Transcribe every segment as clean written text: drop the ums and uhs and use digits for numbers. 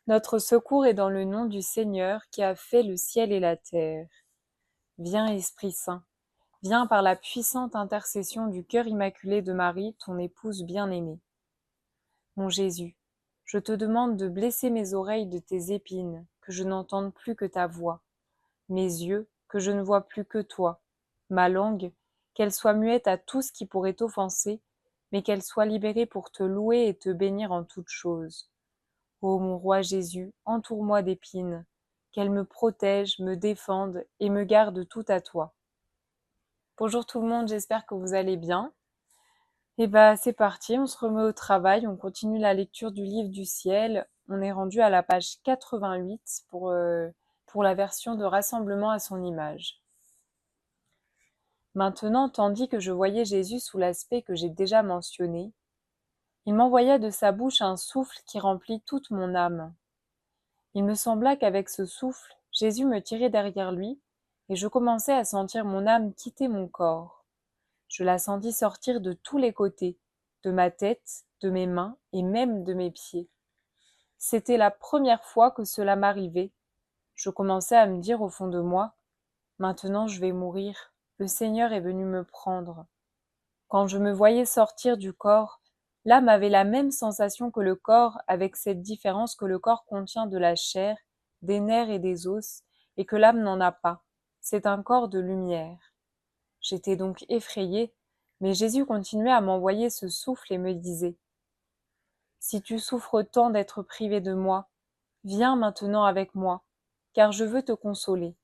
Notre secours est dans le nom du Seigneur qui a fait le ciel et la terre. Viens, Esprit Saint, viens par la puissante intercession du cœur immaculé de Marie, ton épouse bien-aimée. Mon Jésus, je te demande de blesser mes oreilles de tes épines, que je n'entende plus que ta voix, mes yeux, que je ne vois plus que toi, ma langue, qu'elle soit muette à tout ce qui pourrait t'offenser, mais qu'elle soit libérée pour te louer et te bénir en toutes choses. Ô mon roi Jésus, entoure-moi d'épines, qu'elle me protège, me défende et me garde tout à toi. Bonjour tout le monde, j'espère que vous allez bien. Et c'est parti, on se remet au travail, on continue la lecture du livre du ciel. On est rendu à la page 88 pour la version de Rassemblement à son image. Maintenant, tandis que je voyais Jésus sous l'aspect que j'ai déjà mentionné, il m'envoya de sa bouche un souffle qui remplit toute mon âme. Il me sembla qu'avec ce souffle, Jésus me tirait derrière lui, et je commençai à sentir mon âme quitter mon corps. Je la sentis sortir de tous les côtés, de ma tête, de mes mains et même de mes pieds. C'était la première fois que cela m'arrivait. Je commençai à me dire au fond de moi, maintenant je vais mourir, le Seigneur est venu me prendre. Quand je me voyais sortir du corps, l'âme avait la même sensation que le corps, avec cette différence que le corps contient de la chair, des nerfs et des os, et que l'âme n'en a pas. C'est un corps de lumière. J'étais donc effrayée, mais Jésus continuait à m'envoyer ce souffle et me disait « Si tu souffres tant d'être privé de moi, viens maintenant avec moi, car je veux te consoler. »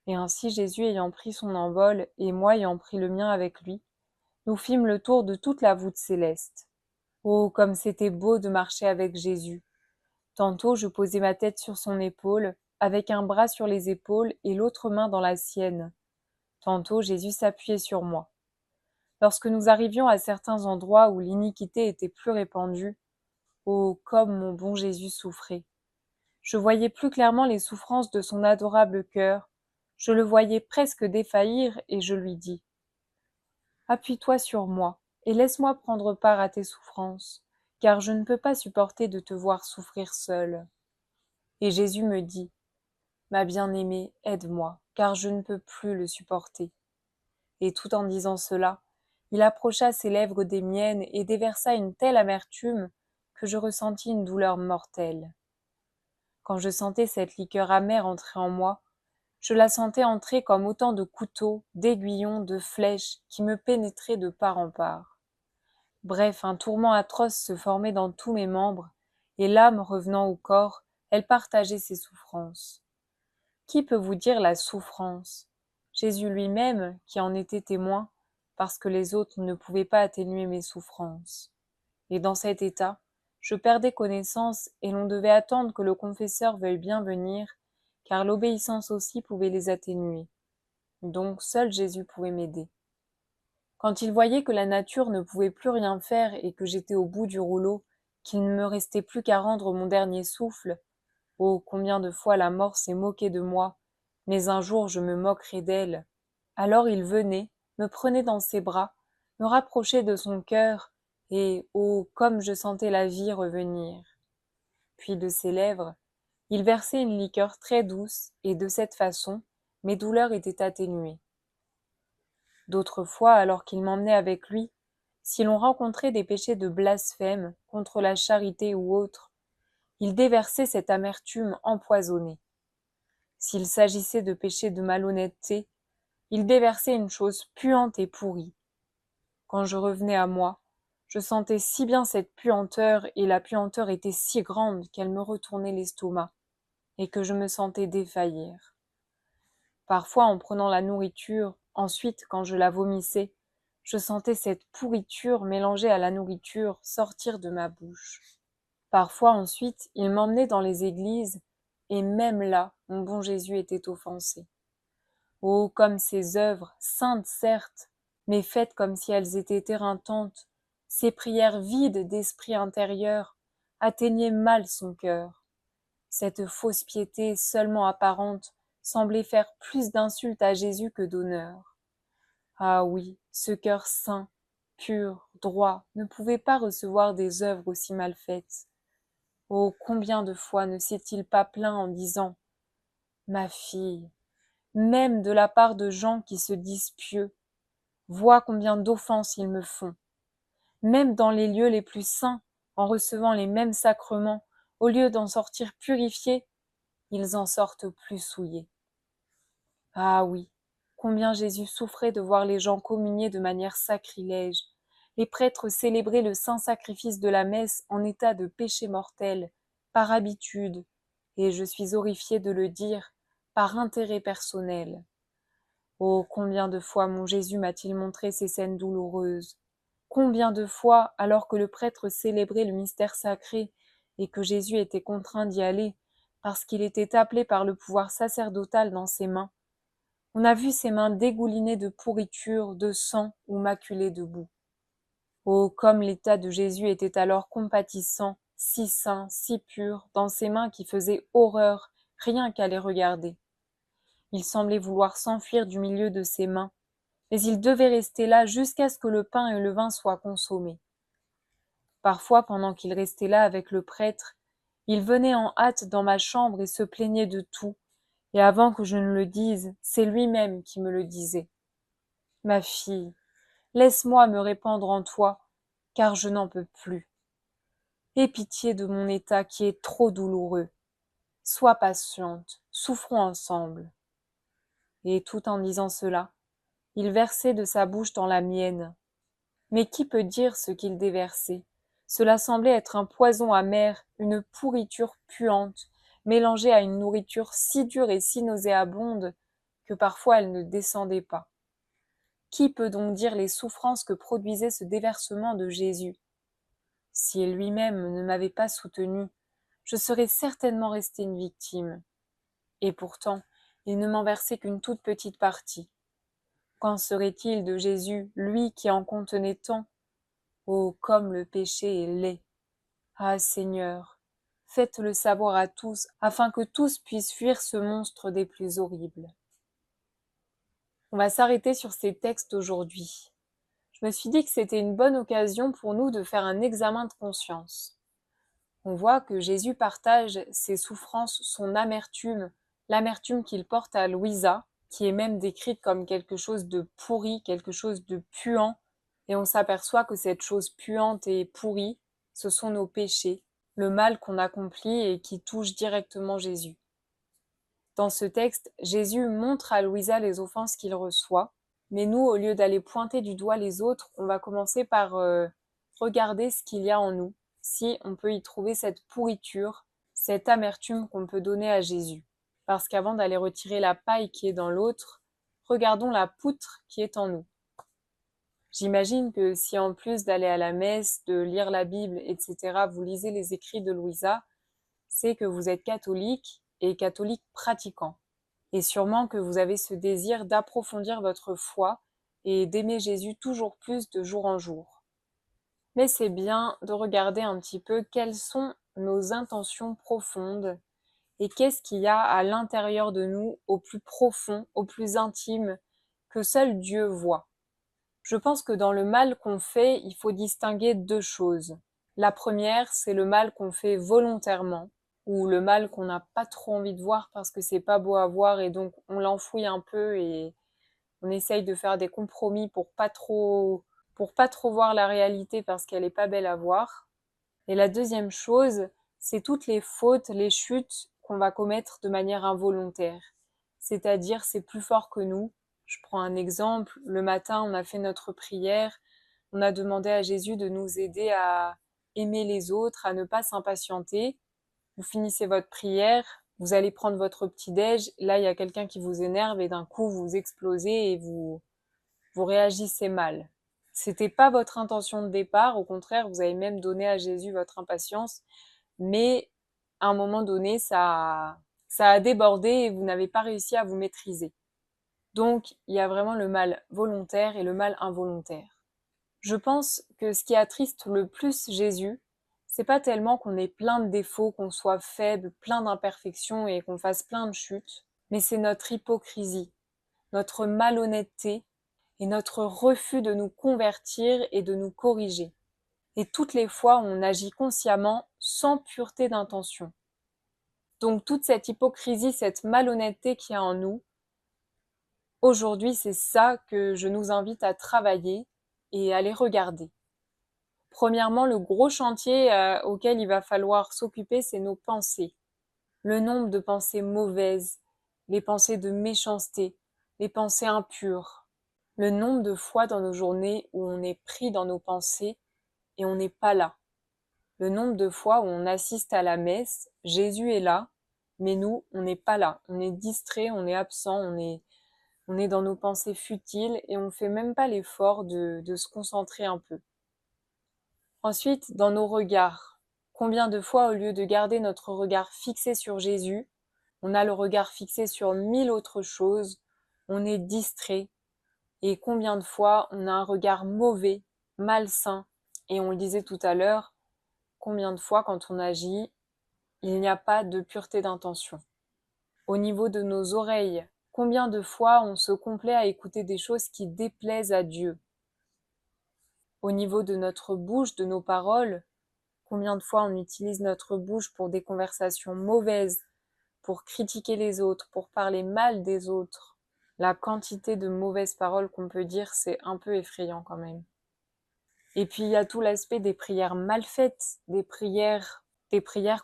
Et ainsi Jésus ayant pris son envol, et moi ayant pris le mien avec lui, nous fîmes le tour de toute la voûte céleste. Oh, comme c'était beau de marcher avec Jésus! Tantôt je posais ma tête sur son épaule, avec un bras sur les épaules et l'autre main dans la sienne. Tantôt Jésus s'appuyait sur moi. Lorsque nous arrivions à certains endroits où l'iniquité était plus répandue, oh, comme mon bon Jésus souffrait! Je voyais plus clairement les souffrances de son adorable cœur, je le voyais presque défaillir, et je lui dis « Appuie-toi sur moi, et laisse-moi prendre part à tes souffrances, car je ne peux pas supporter de te voir souffrir seul. » Et Jésus me dit « Ma bien-aimée, aide-moi, car je ne peux plus le supporter. » Et tout en disant cela, il approcha ses lèvres des miennes et déversa une telle amertume que je ressentis une douleur mortelle. Quand je sentais cette liqueur amère entrer en moi, je la sentais entrer comme autant de couteaux, d'aiguillons, de flèches qui me pénétraient de part en part. Bref, un tourment atroce se formait dans tous mes membres, et l'âme revenant au corps, elle partageait ses souffrances. Qui peut vous dire la souffrance? Jésus lui-même, qui en était témoin, parce que les autres ne pouvaient pas atténuer mes souffrances. Et dans cet état, je perdais connaissance et l'on devait attendre que le confesseur veuille bien venir, car l'obéissance aussi pouvait les atténuer. Donc seul Jésus pouvait m'aider. Quand il voyait que la nature ne pouvait plus rien faire et que j'étais au bout du rouleau, qu'il ne me restait plus qu'à rendre mon dernier souffle, oh, combien de fois la mort s'est moquée de moi, mais un jour je me moquerai d'elle. Alors il venait, me prenait dans ses bras, me rapprochait de son cœur, et, oh, comme je sentais la vie revenir. Puis de ses lèvres, il versait une liqueur très douce, et de cette façon, mes douleurs étaient atténuées. D'autres fois, alors qu'il m'emmenait avec lui, si l'on rencontrait des péchés de blasphème contre la charité ou autre, il déversait cette amertume empoisonnée. S'il s'agissait de péchés de malhonnêteté, il déversait une chose puante et pourrie. Quand je revenais à moi, je sentais si bien cette puanteur, et la puanteur était si grande qu'elle me retournait l'estomac, et que je me sentais défaillir. Parfois, en prenant la nourriture, ensuite, quand je la vomissais, je sentais cette pourriture mélangée à la nourriture sortir de ma bouche. Parfois, ensuite, il m'emmenait dans les églises, et même là, mon bon Jésus était offensé. Oh, comme ces œuvres, saintes certes, mais faites comme si elles étaient éreintantes, ces prières vides d'esprit intérieur, atteignaient mal son cœur. Cette fausse piété seulement apparente semblait faire plus d'insultes à Jésus que d'honneur. Ah oui, ce cœur saint, pur, droit, ne pouvait pas recevoir des œuvres aussi mal faites. Oh, combien de fois ne s'est-il pas plaint en disant « Ma fille, même de la part de gens qui se disent pieux, vois combien d'offenses ils me font. Même dans les lieux les plus saints, en recevant les mêmes sacrements, au lieu d'en sortir purifiés, ils en sortent plus souillés. » Ah oui, combien Jésus souffrait de voir les gens communier de manière sacrilège, les prêtres célébraient le saint sacrifice de la messe en état de péché mortel, par habitude, et je suis horrifiée de le dire, par intérêt personnel. Oh, combien de fois mon Jésus m'a-t-il montré ces scènes douloureuses? Combien de fois, alors que le prêtre célébrait le mystère sacré et que Jésus était contraint d'y aller, parce qu'il était appelé par le pouvoir sacerdotal dans ses mains, on a vu ses mains dégoulinées de pourriture, de sang ou maculées de boue. Oh, comme l'état de Jésus était alors compatissant, si saint, si pur, dans ses mains qui faisaient horreur, rien qu'à les regarder. Il semblait vouloir s'enfuir du milieu de ses mains, mais il devait rester là jusqu'à ce que le pain et le vin soient consommés. Parfois, pendant qu'il restait là avec le prêtre, il venait en hâte dans ma chambre et se plaignait de tout, et avant que je ne le dise, c'est lui-même qui me le disait. « Ma fille, laisse-moi me répandre en toi, car je n'en peux plus. Aie pitié de mon état qui est trop douloureux. Sois patiente, souffrons ensemble. » Et tout en disant cela, il versait de sa bouche dans la mienne. Mais qui peut dire ce qu'il déversait? Cela semblait être un poison amer, une pourriture puante, mélangée à une nourriture si dure et si nauséabonde que parfois elle ne descendait pas. Qui peut donc dire les souffrances que produisait ce déversement de Jésus? Si lui-même ne m'avait pas soutenue, je serais certainement restée une victime. Et pourtant, il ne m'en versait qu'une toute petite partie. Qu'en serait-il de Jésus, lui qui en contenait tant? Oh, comme le péché est laid! Ah, Seigneur, faites-le savoir à tous, afin que tous puissent fuir ce monstre des plus horribles. On va s'arrêter sur ces textes aujourd'hui. Je me suis dit que c'était une bonne occasion pour nous de faire un examen de conscience. On voit que Jésus partage ses souffrances, son amertume, l'amertume qu'il porte à Louisa, qui est même décrite comme quelque chose de pourri, quelque chose de puant, et on s'aperçoit que cette chose puante et pourrie, ce sont nos péchés, le mal qu'on accomplit et qui touche directement Jésus. Dans ce texte, Jésus montre à Louisa les offenses qu'il reçoit, mais nous, au lieu d'aller pointer du doigt les autres, on va commencer par regarder ce qu'il y a en nous, si on peut y trouver cette pourriture, cette amertume qu'on peut donner à Jésus. Parce qu'avant d'aller retirer la paille qui est dans l'autre, regardons la poutre qui est en nous. J'imagine que si en plus d'aller à la messe, de lire la Bible, etc., vous lisez les écrits de Louisa, c'est que vous êtes catholique et catholique pratiquant. Et sûrement que vous avez ce désir d'approfondir votre foi et d'aimer Jésus toujours plus de jour en jour. Mais c'est bien de regarder un petit peu quelles sont nos intentions profondes et qu'est-ce qu'il y a à l'intérieur de nous, au plus profond, au plus intime, que seul Dieu voit. Je pense que dans le mal qu'on fait, il faut distinguer deux choses. La première, c'est le mal qu'on fait volontairement, ou le mal qu'on n'a pas trop envie de voir parce que c'est pas beau à voir et donc on l'enfouit un peu et on essaye de faire des compromis pour pas trop voir la réalité parce qu'elle est pas belle à voir. Et la deuxième chose, c'est toutes les fautes, les chutes qu'on va commettre de manière involontaire. C'est-à-dire, c'est plus fort que nous. Je prends un exemple. Le matin, on a fait notre prière. On a demandé à Jésus de nous aider à aimer les autres, à ne pas s'impatienter. Vous finissez votre prière, vous allez prendre votre petit-déj. Là, il y a quelqu'un qui vous énerve et d'un coup, vous explosez et vous réagissez mal. C'était pas votre intention de départ, au contraire, vous avez même donné à Jésus votre impatience, mais à un moment donné, ça a débordé et vous n'avez pas réussi à vous maîtriser. Donc, il y a vraiment le mal volontaire et le mal involontaire. Je pense que ce qui attriste le plus Jésus, c'est pas tellement qu'on ait plein de défauts, qu'on soit faible, plein d'imperfections et qu'on fasse plein de chutes, mais c'est notre hypocrisie, notre malhonnêteté et notre refus de nous convertir et de nous corriger. et toutes les fois où on agit consciemment sans pureté d'intention. Donc toute cette hypocrisie, cette malhonnêteté qu'il y a en nous, aujourd'hui c'est ça que je nous invite à travailler et à les regarder. Premièrement, le gros chantier auquel il va falloir s'occuper, c'est nos pensées. Le nombre de pensées mauvaises, les pensées de méchanceté, les pensées impures. Le nombre de fois dans nos journées où on est pris dans nos pensées et on n'est pas là. Le nombre de fois où on assiste à la messe, Jésus est là, mais nous, on n'est pas là. On est distrait, on est absent, on est dans nos pensées futiles et on ne fait même pas l'effort de se concentrer un peu. Ensuite, dans nos regards. Combien de fois, au lieu de garder notre regard fixé sur Jésus, on a le regard fixé sur 1000 autres choses, on est distrait, et combien de fois on a un regard mauvais, malsain, et on le disait tout à l'heure, combien de fois quand on agit, il n'y a pas de pureté d'intention. Au niveau de nos oreilles, combien de fois on se complaît à écouter des choses qui déplaisent à Dieu. Au niveau de notre bouche, de nos paroles, combien de fois on utilise notre bouche pour des conversations mauvaises, pour critiquer les autres, pour parler mal des autres. La quantité de mauvaises paroles qu'on peut dire, c'est un peu effrayant quand même. Et puis il y a tout l'aspect des prières mal faites, des prières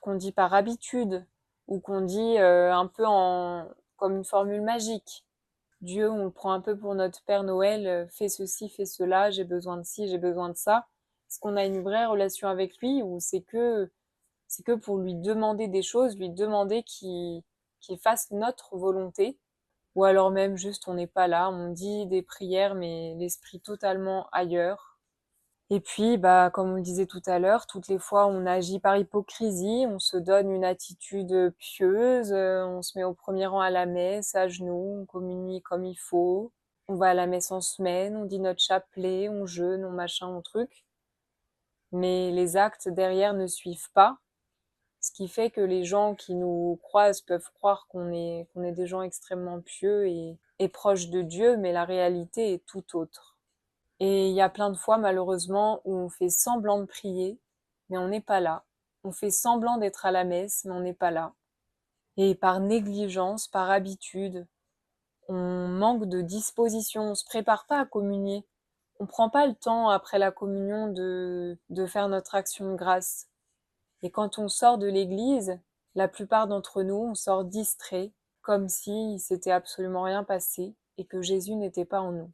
qu'on dit par habitude, ou qu'on dit un peu comme une formule magique. Dieu, on le prend un peu pour notre Père Noël, fais ceci, fais cela, j'ai besoin de ci, j'ai besoin de ça. Est-ce qu'on a une vraie relation avec lui ou c'est que pour lui demander des choses, lui demander qu'il fasse notre volonté, ou alors même juste on n'est pas là, on dit des prières mais l'esprit totalement ailleurs. Et puis, comme on le disait tout à l'heure, toutes les fois on agit par hypocrisie, on se donne une attitude pieuse, on se met au premier rang à la messe, à genoux, on communie comme il faut, on va à la messe en semaine, on dit notre chapelet, on jeûne, on machin, on truc. Mais les actes derrière ne suivent pas, ce qui fait que les gens qui nous croisent peuvent croire qu'on est des gens extrêmement pieux et proches de Dieu, mais la réalité est tout autre. Et il y a plein de fois, malheureusement, où on fait semblant de prier, mais on n'est pas là. On fait semblant d'être à la messe, mais on n'est pas là. Et par négligence, par habitude, on manque de disposition, on se prépare pas à communier. On prend pas le temps, après la communion, de faire notre action de grâce. Et quand on sort de l'église, la plupart d'entre nous, on sort distrait, comme si s'était absolument rien passé et que Jésus n'était pas en nous.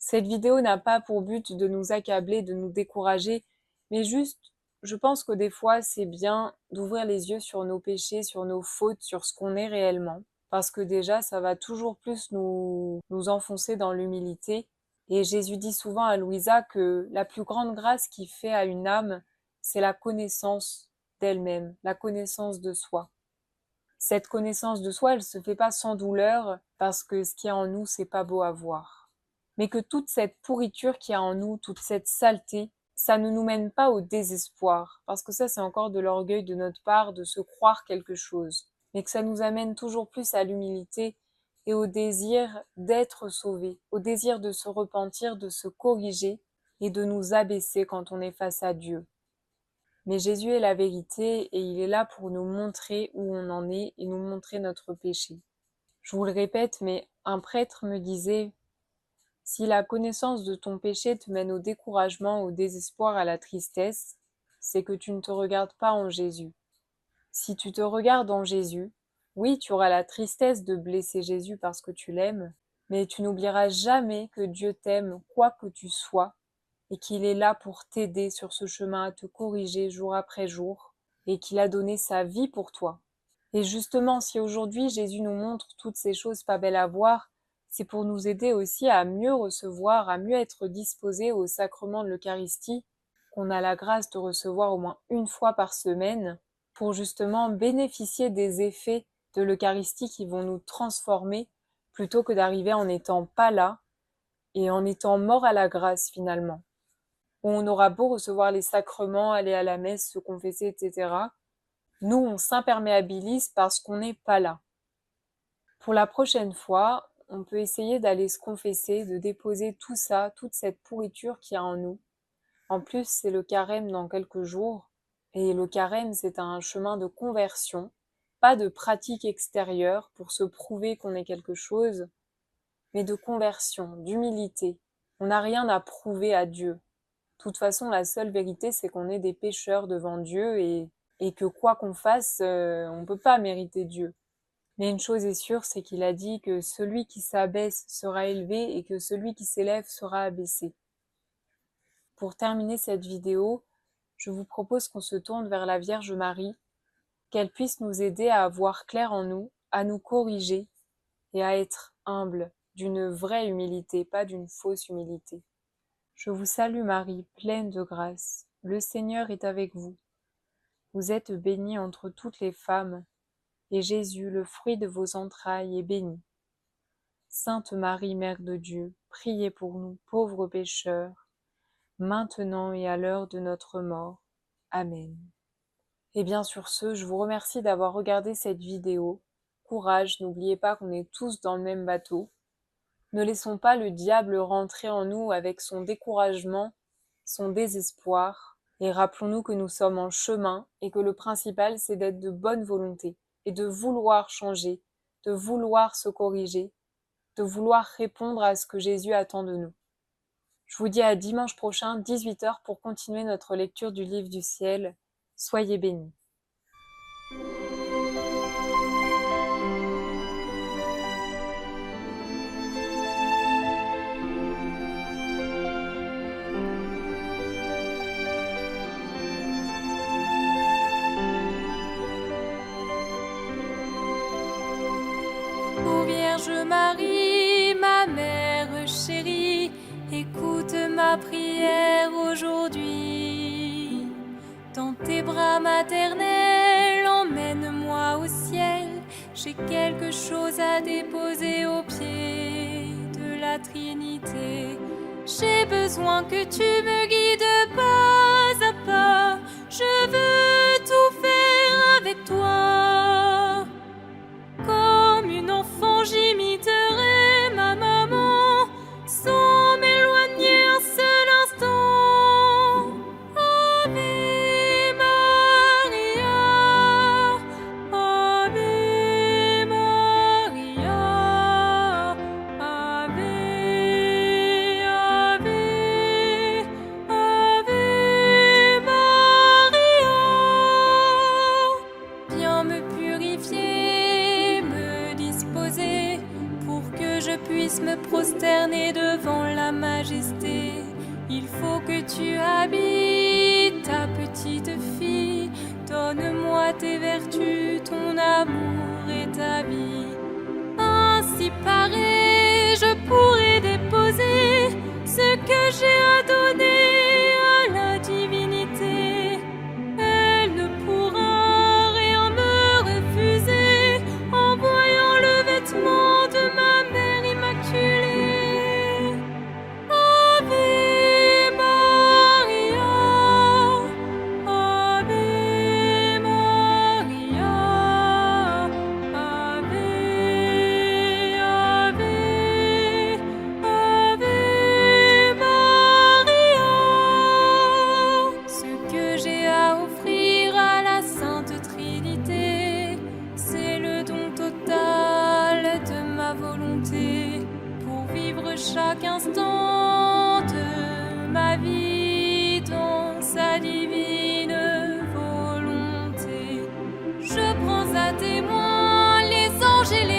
Cette vidéo n'a pas pour but de nous accabler, de nous décourager, mais juste, je pense que des fois, c'est bien d'ouvrir les yeux sur nos péchés, sur nos fautes, sur ce qu'on est réellement, parce que déjà, ça va toujours plus nous enfoncer dans l'humilité. Et Jésus dit souvent à Louisa que la plus grande grâce qu'il fait à une âme, c'est la connaissance d'elle-même, la connaissance de soi. Cette connaissance de soi, elle se fait pas sans douleur, parce que ce qu'il y a en nous, c'est pas beau à voir. Mais que toute cette pourriture qu'il y a en nous, toute cette saleté, ça ne nous mène pas au désespoir, parce que ça, c'est encore de l'orgueil de notre part de se croire quelque chose, mais que ça nous amène toujours plus à l'humilité et au désir d'être sauvé, au désir de se repentir, de se corriger et de nous abaisser quand on est face à Dieu. Mais Jésus est la vérité et il est là pour nous montrer où on en est et nous montrer notre péché. Je vous le répète, mais un prêtre me disait: si la connaissance de ton péché te mène au découragement, au désespoir, à la tristesse, c'est que tu ne te regardes pas en Jésus. Si tu te regardes en Jésus, oui, tu auras la tristesse de blesser Jésus parce que tu l'aimes, mais tu n'oublieras jamais que Dieu t'aime quoi que tu sois et qu'il est là pour t'aider sur ce chemin à te corriger jour après jour et qu'il a donné sa vie pour toi. Et justement, si aujourd'hui Jésus nous montre toutes ces choses pas belles à voir, c'est pour nous aider aussi à mieux recevoir, à mieux être disposés au sacrement de l'Eucharistie, qu'on a la grâce de recevoir au moins une fois par semaine, pour justement bénéficier des effets de l'Eucharistie qui vont nous transformer, plutôt que d'arriver en n'étant pas là et en étant mort à la grâce finalement. Où on aura beau recevoir les sacrements, aller à la messe, se confesser, etc. Nous, on s'imperméabilise parce qu'on n'est pas là. Pour la prochaine fois, on peut essayer d'aller se confesser, de déposer tout ça, toute cette pourriture qu'il y a en nous, En plus, c'est le carême dans quelques jours, et le carême, c'est un chemin de conversion, pas de pratique extérieure pour se prouver qu'on est quelque chose, mais de conversion, d'humilité. On n'a rien à prouver à Dieu. De toute façon, la seule vérité, c'est qu'on est des pécheurs devant Dieu et que quoi qu'on fasse, on ne peut pas mériter Dieu. Mais une chose est sûre, c'est qu'il a dit que celui qui s'abaisse sera élevé et que celui qui s'élève sera abaissé. Pour terminer cette vidéo, je vous propose qu'on se tourne vers la Vierge Marie, qu'elle puisse nous aider à voir clair en nous, à nous corriger et à être humble, d'une vraie humilité, pas d'une fausse humilité. Je vous salue Marie, pleine de grâce. Le Seigneur est avec vous. Vous êtes bénie entre toutes les femmes, et Jésus, le fruit de vos entrailles, est béni. Sainte Marie, Mère de Dieu, priez pour nous, pauvres pécheurs, maintenant et à l'heure de notre mort. Amen. Et bien sur ce, je vous remercie d'avoir regardé cette vidéo. Courage, n'oubliez pas qu'on est tous dans le même bateau. Ne laissons pas le diable rentrer en nous avec son découragement, son désespoir, et rappelons-nous que nous sommes en chemin et que le principal c'est d'être de bonne volonté et de vouloir changer, de vouloir se corriger, de vouloir répondre à ce que Jésus attend de nous. Je vous dis à dimanche prochain, 18h, pour continuer notre lecture du livre du ciel. Soyez bénis. Ô Vierge Marie, ma mère chérie, écoute ma prière aujourd'hui. Dans tes bras maternels, emmène-moi au ciel. J'ai quelque chose à déposer au pied de la Trinité. J'ai besoin que tu me guides pas à pas. Je veux tout faire avec toi. Comme une enfant, j'imiterai ma maman sans m'éloigner un seul instant. Ave Maria, Ave Maria, Ave, Ave, Ave Maria. Viens me purifier, me disposer pour que je puisse me prosterner devant la majesté. Il faut que tu habites ta petite fille. Donne-moi tes vertus, ton amour et ta vie. Ainsi paré, je pourrai déposer ce que j'ai à donner à la divinité. Elle ne pourra rien me refuser en voyant le vêtement de ma mère immaculée. Ave Maria, Ave Maria, Ave, Ave, Ave Maria. Ce que j'ai à offrir à la Sainte Trinité, c'est le don total de ma volonté pour vivre chaque instant de ma vie dans sa divine volonté. Je prends à témoin les anges et les